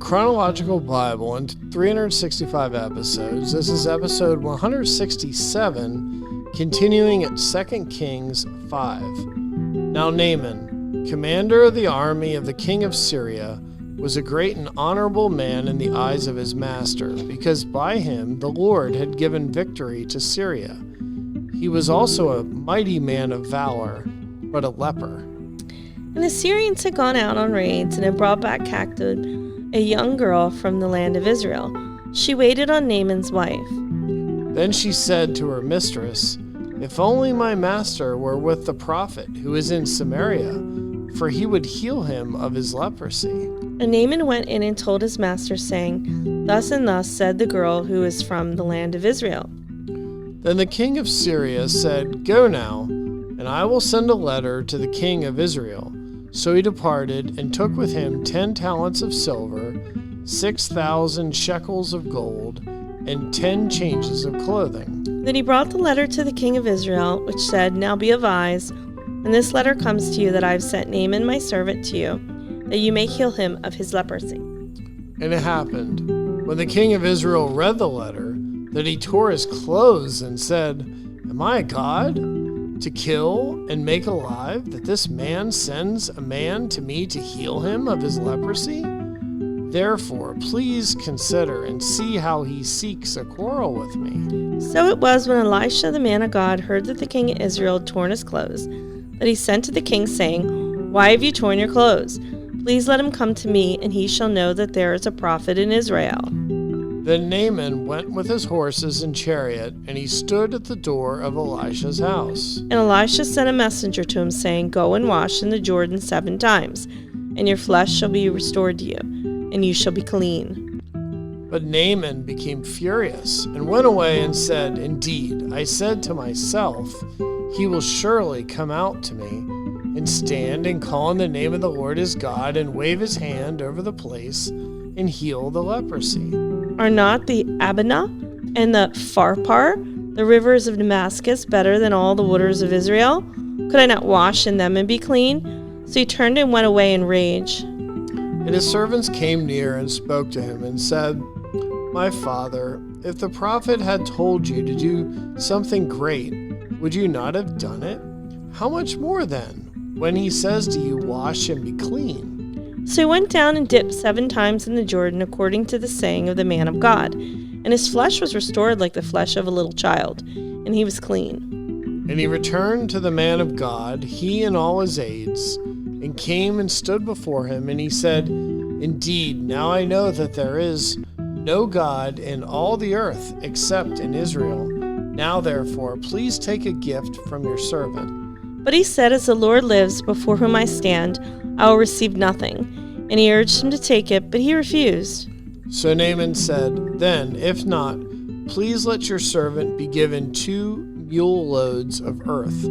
Chronological Bible in 365 episodes. This is episode 167, continuing at 2 Kings 5. Now Naaman, commander of the army of the king of Syria, was a great and honorable man in the eyes of his master, because by him the Lord had given victory to Syria. He was also a mighty man of valor, but a leper. And the Syrians had gone out on raids and had brought back captive a young girl from the land of Israel. She waited on Naaman's wife. Then she said to her mistress, "If only my master were with the prophet who is in Samaria, for he would heal him of his leprosy." And Naaman went in and told his master, saying, "Thus and thus said the girl who is from the land of Israel." Then the king of Syria said, "Go now, and I will send a letter to the king of Israel." So he departed, and took with him 10 talents of silver, 6,000 shekels of gold, and 10 changes of clothing. Then he brought the letter to the king of Israel, which said, "Now be advised, and this letter comes to you that I have sent Naaman my servant to you, that you may heal him of his leprosy." And it happened, when the king of Israel read the letter, that he tore his clothes and said, "Am I a god, to kill and make alive, that this man sends a man to me to heal him of his leprosy? Therefore, please consider and see how he seeks a quarrel with me." So it was when Elisha the man of God heard that the king of Israel had torn his clothes, that he sent to the king, saying, "Why have you torn your clothes? Please let him come to me, and he shall know that there is a prophet in Israel." Then Naaman went with his horses and chariot, and he stood at the door of Elisha's house. And Elisha sent a messenger to him, saying, "Go and wash in the Jordan 7 times, and your flesh shall be restored to you, and you shall be clean." But Naaman became furious, and went away and said, "Indeed, I said to myself, he will surely come out to me, and stand and call on the name of the Lord his God, and wave his hand over the place, and heal the leprosy." Are not the Abana and the Pharpar, the rivers of Damascus, better than all the waters of Israel? Could I not wash in them and be clean? So he turned and went away in rage. And his servants came near and spoke to him, and said, "My father, if the prophet had told you to do something great, would you not have done it? How much more then, when he says to you, 'Wash and be clean'?" So he went down and dipped 7 times in the Jordan, according to the saying of the man of God. And his flesh was restored like the flesh of a little child, and he was clean. And he returned to the man of God, he and all his aides, and came and stood before him. And he said, "Indeed, now I know that there is no God in all the earth except in Israel. Now therefore, please take a gift from your servant." But he said, "As the Lord lives, before whom I stand, I will receive nothing." And he urged him to take it, but he refused. So Naaman said, "Then, if not, please let your servant be given 2 mule loads of earth,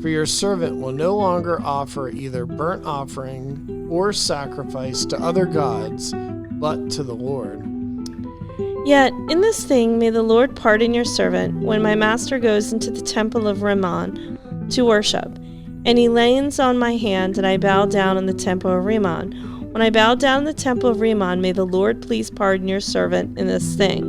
for your servant will no longer offer either burnt offering or sacrifice to other gods, but to the Lord. Yet in this thing may the Lord pardon your servant, when my master goes into the temple of Rimmon to worship, and he lays on my hand, and I bow down in the temple of Rimmon. When I bow down in the temple of Rimmon, may the Lord please pardon your servant in this thing."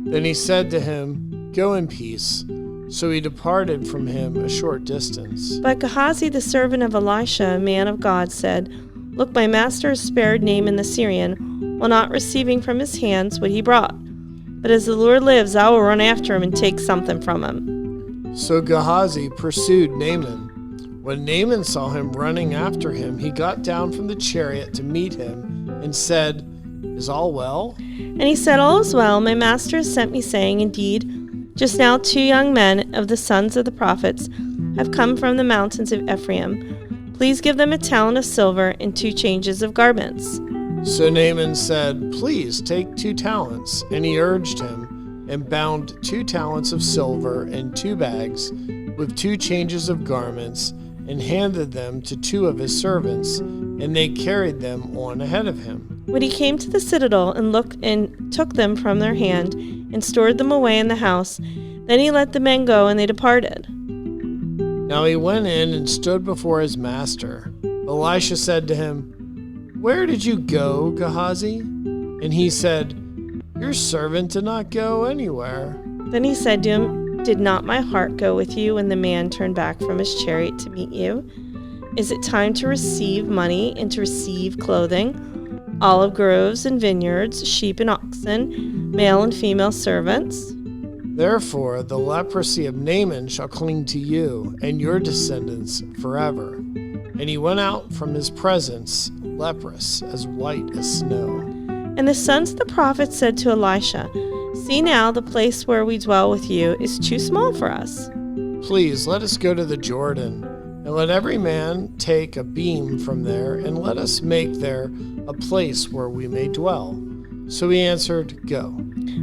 Then he said to him, "Go in peace." So he departed from him a short distance. But Gehazi, the servant of Elisha, a man of God, said, "Look, my master has spared Naaman the Syrian, while not receiving from his hands what he brought. But as the Lord lives, I will run after him and take something from him." So Gehazi pursued Naaman. When Naaman saw him running after him, he got down from the chariot to meet him and said, "Is all well?" And he said, "All is well. My master has sent me, saying, Indeed, just now 2 young men of the sons of the prophets have come from the mountains of Ephraim. Please give them a talent of silver and 2 changes of garments." So Naaman said, "Please take 2 talents. And he urged him, and bound 2 talents of silver in 2 bags with 2 changes of garments, and handed them to 2 of his servants, and they carried them on ahead of him. When he came to the citadel and looked and took them from their hand and stored them away in the house, then he let the men go, and they departed. Now he went in and stood before his master. Elisha said to him, "Where did you go, Gehazi?" And he said, "Your servant did not go anywhere." Then he said to him, "Did not my heart go with you when the man turned back from his chariot to meet you? Is it time to receive money and to receive clothing, olive groves and vineyards, sheep and oxen, male and female servants?" Therefore the leprosy of Naaman shall cling to you and your descendants forever. And he went out from his presence leprous, as white as snow. And the sons of the prophets said to Elisha, "See now, the place where we dwell with you is too small for us. Please let us go to the Jordan, and let every man take a beam from there, and let us make there a place where we may dwell." So he answered, "Go."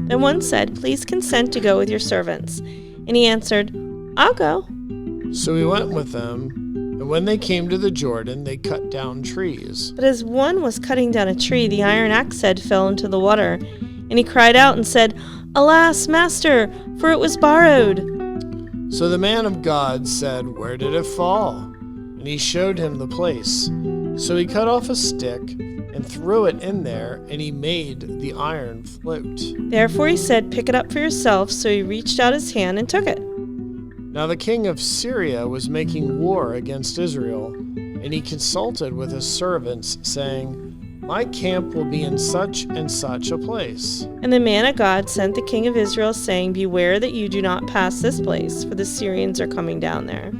Then one said, "Please consent to go with your servants." And he answered, "I'll go." So he went with them, and when they came to the Jordan, they cut down trees. But as one was cutting down a tree, the iron axe head fell into the water. And he cried out and said, "Alas, master, for it was borrowed." So the man of God said, "Where did it fall?" And he showed him the place. So he cut off a stick and threw it in there, and he made the iron float. Therefore he said, "Pick it up for yourself." So he reached out his hand and took it. Now the king of Syria was making war against Israel, and he consulted with his servants, saying, "My camp will be in such and such a place." And the man of God sent the king of Israel, saying, "Beware that you do not pass this place, for the Syrians are coming down there."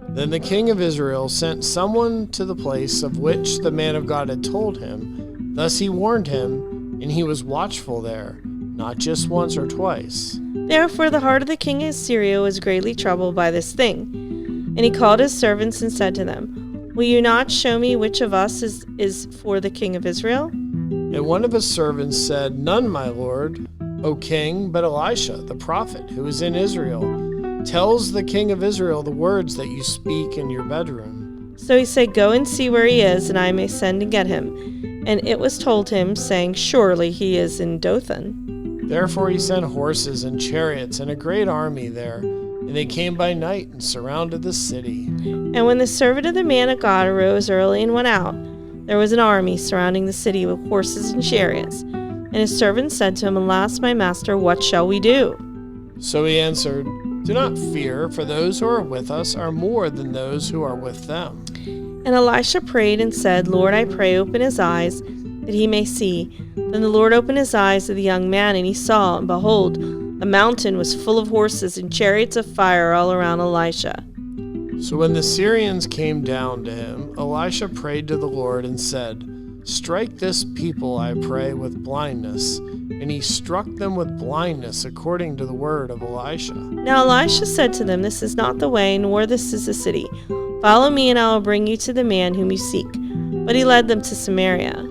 Then the king of Israel sent someone to the place of which the man of God had told him. Thus he warned him, and he was watchful there, not just once or twice. Therefore the heart of the king of Syria was greatly troubled by this thing. And he called his servants and said to them, "Will you not show me which of us is for the king of Israel?" And one of his servants said, "None, my lord, O king, but Elisha, the prophet, who is in Israel, tells the king of Israel the words that you speak in your bedroom." So he said, "Go and see where he is, and I may send and get him." And it was told him, saying, "Surely he is in Dothan." Therefore he sent horses and chariots and a great army there, and they came by night and surrounded the city. And when the servant of the man of God arose early and went out, there was an army surrounding the city with horses and chariots. And his servant said to him, "Alas, my master, what shall we do?" So he answered, "Do not fear, for those who are with us are more than those who are with them." And Elisha prayed and said, "Lord, I pray, open his eyes, that he may see." Then the Lord opened his eyes of the young man, and he saw, and behold, a mountain was full of horses and chariots of fire all around Elisha. So when the Syrians came down to him, Elisha prayed to the Lord and said, "Strike this people, I pray, with blindness." And he struck them with blindness according to the word of Elisha. Now Elisha said to them, "This is not the way, nor this is the city. Follow me, and I will bring you to the man whom you seek." But he led them to Samaria.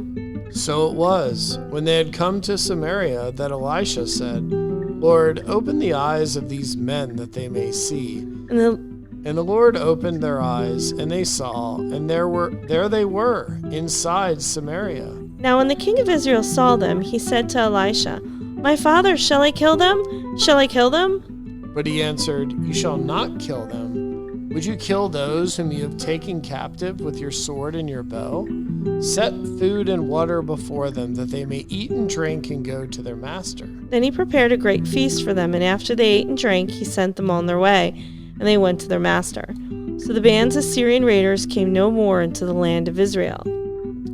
So it was, when they had come to Samaria, that Elisha said, "Lord, open the eyes of these men that they may see." And the Lord opened their eyes, and they saw, and there they were, inside Samaria. Now when the king of Israel saw them, he said to Elisha, "My father, shall I kill them? Shall I kill them?" But he answered, "You shall not kill them. Would you kill those whom you have taken captive with your sword and your bow? Set food and water before them, that they may eat and drink and go to their master." Then he prepared a great feast for them, and after they ate and drank, he sent them on their way, and they went to their master. So the bands of Syrian raiders came no more into the land of Israel.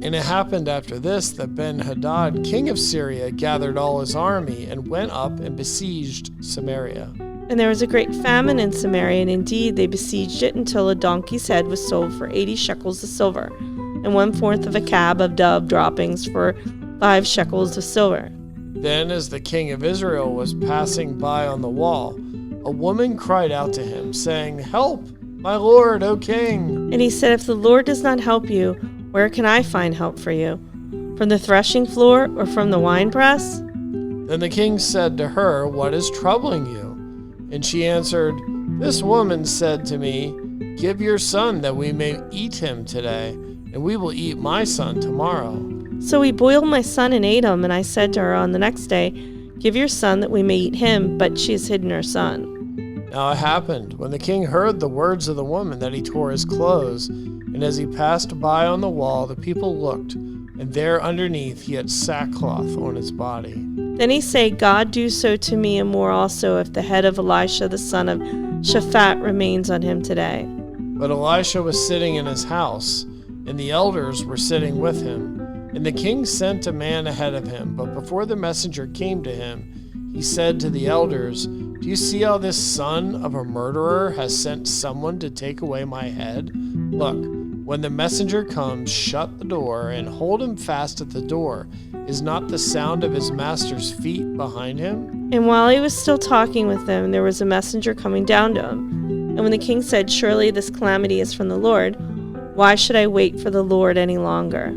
And it happened after this that Ben-Hadad, king of Syria, gathered all his army and went up and besieged Samaria. And there was a great famine in Samaria, and indeed they besieged it until a donkey's head was sold for 80 shekels of silver, and 1/4 of a cab of dove droppings for 5 shekels of silver. Then as the king of Israel was passing by on the wall, a woman cried out to him, saying, "Help, my lord, O king." And he said, "If the Lord does not help you, where can I find help for you? From the threshing floor or from the winepress?" Then the king said to her, "What is troubling you?" And she answered, "This woman said to me, 'Give your son that we may eat him today, and we will eat my son tomorrow.'" So we boiled my son and ate him, and I said to her on the next day, "Give your son that we may eat him," but she has hidden her son. Now it happened, when the king heard the words of the woman, that he tore his clothes, and as he passed by on the wall, the people looked, and there underneath he had sackcloth on his body. Then he said, God do so to me and more also, if the head of Elisha the son of Shaphat remains on him today. But Elisha was sitting in his house, and the elders were sitting with him. And the king sent a man ahead of him, but before the messenger came to him, he said to the elders, Do you see how this son of a murderer has sent someone to take away my head? Look, when the messenger comes, shut the door and hold him fast at the door. Is not the sound of his master's feet behind him? And while he was still talking with them, there was a messenger coming down to him. And when the king said, Surely this calamity is from the Lord, why should I wait for the Lord any longer?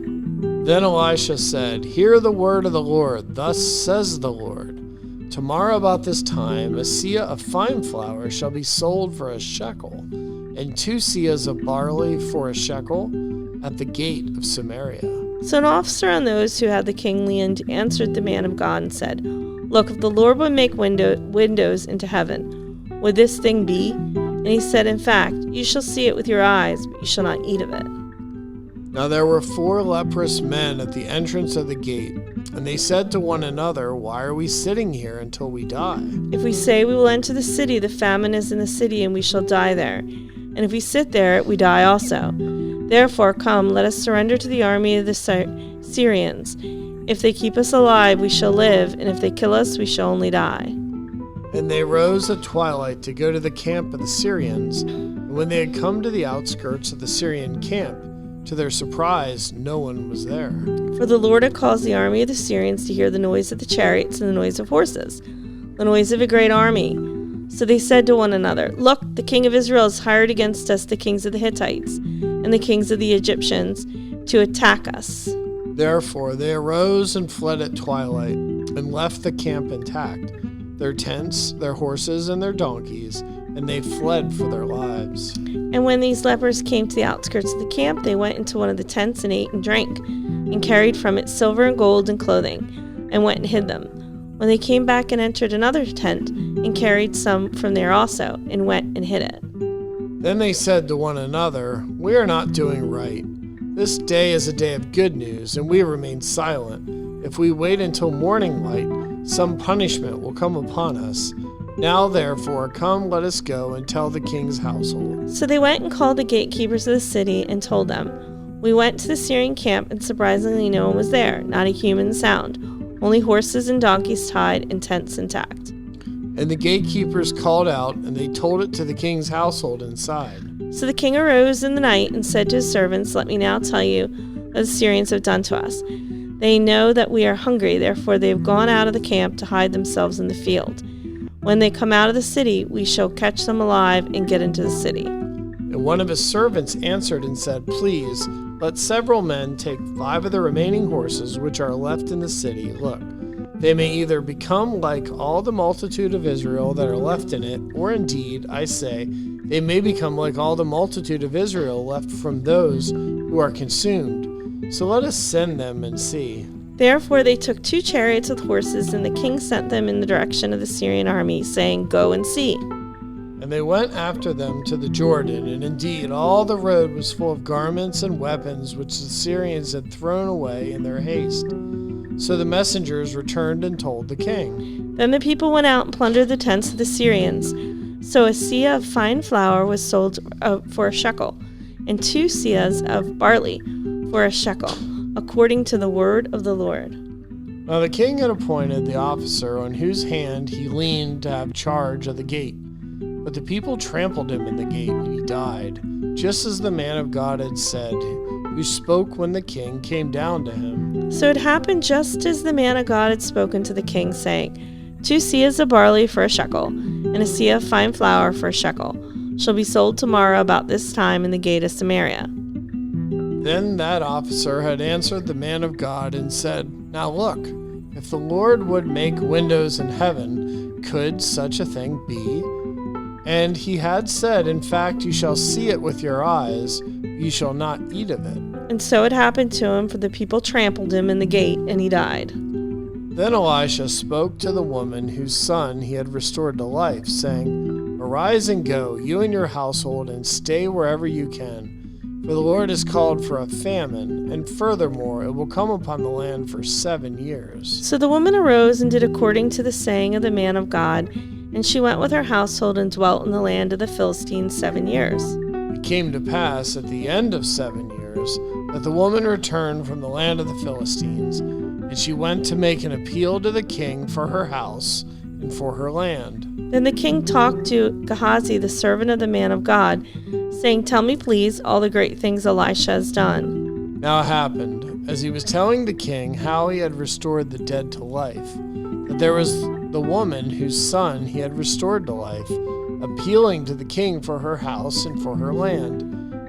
Then Elisha said, Hear the word of the Lord. Thus says the Lord. Tomorrow about this time, a seah of fine flour shall be sold for a shekel, and 2 seahs of barley for a shekel at the gate of Samaria. So an officer on those who had the king leaned answered the man of God and said, Look, if the Lord would make windows into heaven, would this thing be? And he said, In fact, you shall see it with your eyes, but you shall not eat of it. Now there were 4 leprous men at the entrance of the gate, and they said to one another, Why are we sitting here until we die? If we say we will enter the city, the famine is in the city, and we shall die there. And if we sit there, we die also. Therefore, come, let us surrender to the army of the Syrians. If they keep us alive, we shall live, and if they kill us, we shall only die. And they rose at twilight to go to the camp of the Syrians. And when they had come to the outskirts of the Syrian camp, to their surprise, no one was there. For the Lord had caused the army of the Syrians to hear the noise of the chariots and the noise of horses, the noise of a great army. So they said to one another, Look, the king of Israel has hired against us the kings of the Hittites and the kings of the Egyptians to attack us. Therefore they arose and fled at twilight, and left the camp intact, their tents, their horses, and their donkeys, and they fled for their lives. And when these lepers came to the outskirts of the camp, they went into one of the tents and ate and drank, and carried from it silver and gold and clothing, and went and hid them. When they came back and entered another tent, and carried some from there also, and went and hid it. Then they said to one another, We are not doing right. This day is a day of good news, and we remain silent. If we wait until morning light, some punishment will come upon us. Now, therefore, come, let us go and tell the king's household. So they went and called the gatekeepers of the city and told them, We went to the Syrian camp, and surprisingly no one was there, not a human sound, only horses and donkeys tied and tents intact. And the gatekeepers called out, and they told it to the king's household inside. So the king arose in the night and said to his servants, Let me now tell you what the Syrians have done to us. They know that we are hungry, therefore they have gone out of the camp to hide themselves in the field. When they come out of the city, we shall catch them alive and get into the city. And one of his servants answered and said, Please, let several men take 5 of the remaining horses which are left in the city. Look, they may either become like all the multitude of Israel that are left in it, or indeed, I say, they may become like all the multitude of Israel left from those who are consumed. So let us send them and see. Therefore they took 2 chariots with horses, and the king sent them in the direction of the Syrian army, saying, Go and see. And they went after them to the Jordan, and indeed all the road was full of garments and weapons which the Syrians had thrown away in their haste. So the messengers returned and told the king. Then the people went out and plundered the tents of the Syrians. So a seah of fine flour was sold for a shekel, and 2 seahs of barley for a shekel, according to the word of the Lord. Now the king had appointed the officer on whose hand he leaned to have charge of the gate. But the people trampled him in the gate, and he died, just as the man of God had said, who spoke when the king came down to him. So it happened just as the man of God had spoken to the king, saying, 2 seahs of barley for a shekel, and a seah of fine flour for a shekel, shall be sold tomorrow about this time in the gate of Samaria. Then that officer had answered the man of God and said, Now look, if the Lord would make windows in heaven, could such a thing be? And he had said, In fact, you shall see it with your eyes, you shall not eat of it. And so it happened to him, for the people trampled him in the gate, and he died. Then Elisha spoke to the woman whose son he had restored to life, saying, Arise and go, you and your household, and stay wherever you can. For the Lord has called for a famine, and furthermore it will come upon the land for 7 years. So the woman arose and did according to the saying of the man of God, and she went with her household and dwelt in the land of the Philistines 7 years. It came to pass at the end of 7 years that the woman returned from the land of the Philistines, and she went to make an appeal to the king for her house and for her land. Then the king talked to Gehazi, the servant of the man of God, saying, "Tell me, please, all the great things Elisha has done." Now it happened, as he was telling the king how he had restored the dead to life, that there was the woman whose son he had restored to life, appealing to the king for her house and for her land.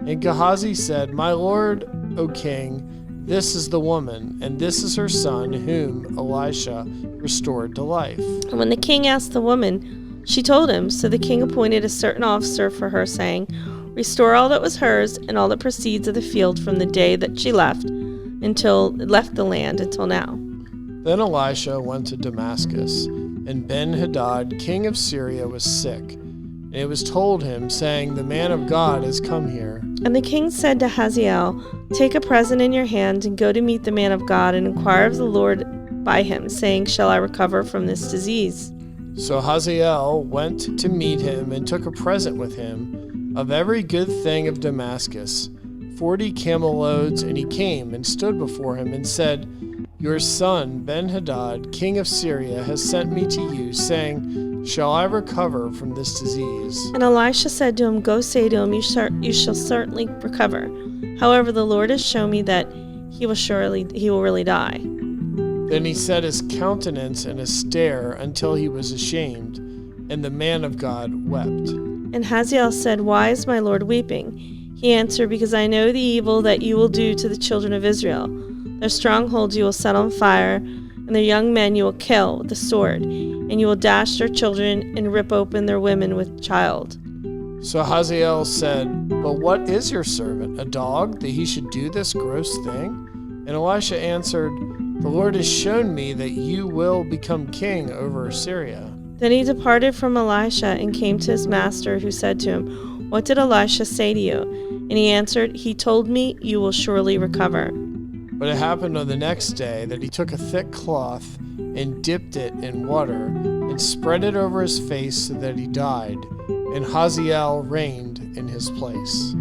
And Gehazi said, "My lord, O king, this is the woman, and this is her son, whom Elisha restored to life." And when the king asked the woman, she told him. So the king appointed a certain officer for her, saying, "Restore all that was hers, and all the proceeds of the field from the day that she left the land until now." Then Elisha went to Damascus, and Ben-Hadad, king of Syria, was sick. And it was told him, saying, "The man of God has come here." And the king said to Hazael, "Take a present in your hand, and go to meet the man of God, and inquire of the Lord by him, saying, Shall I recover from this disease?" So Hazael went to meet him, and took a present with him of every good thing of Damascus, 40 camel loads. And he came and stood before him, and said, "Your son Ben-Hadad, king of Syria, has sent me to you, saying, Shall I recover from this disease?" And Elisha said to him, "Go say to him, you shall certainly recover. However, the Lord has shown me that he will really die." Then he set his countenance in a stare until he was ashamed, and the man of God wept. And Hazael said, "Why is my Lord weeping?" He answered, "Because I know the evil that you will do to the children of Israel. Their strongholds you will set on fire, and their young men you will kill with the sword, and you will dash their children and rip open their women with child." So Hazael said, "But what is your servant, a dog, that he should do this gross thing?" And Elisha answered, "The Lord has shown me that you will become king over Syria." Then he departed from Elisha and came to his master, who said to him, "What did Elisha say to you?" And he answered, "He told me, you will surely recover." But it happened on the next day that he took a thick cloth and dipped it in water and spread it over his face so that he died, and Hazael reigned in his place.